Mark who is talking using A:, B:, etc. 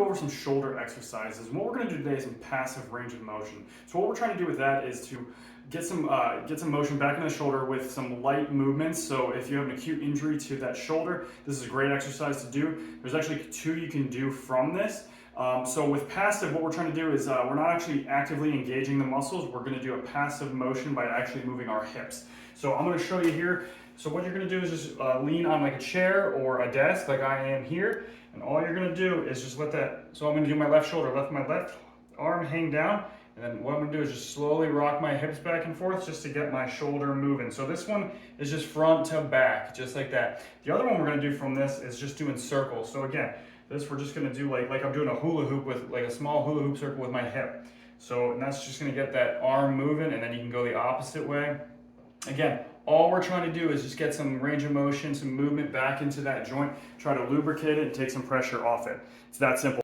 A: go over some shoulder exercises. And what we're going to do today is some passive range of motion. So what we're trying to do with that is to get some motion back in the shoulder with some light movements. So if you have an acute injury to that shoulder, this is a great exercise to do. There's actually two you can do from this. So with passive, what we're trying to do is we're not actually actively engaging the muscles. We're going to do a passive motion by actually moving our hips. So I'm going to show you here. So what you're going to do is just lean on like a chair or a desk like I am here. And all you're going to do is just let that, so I'm going to do my left shoulder, let my left arm hang down. And then what I'm going to do is just slowly rock my hips back and forth just to get my shoulder moving. So this one is just front to back, just like that. The other one we're going to do from this is just doing circles. So again, this we're just going to do like I'm doing a hula hoop with like a small hula hoop circle with my hip. So and that's just going to get that arm moving, and then you can go the opposite way. Again, all we're trying to do is just get some range of motion, some movement back into that joint, try to lubricate it and take some pressure off it. It's that simple.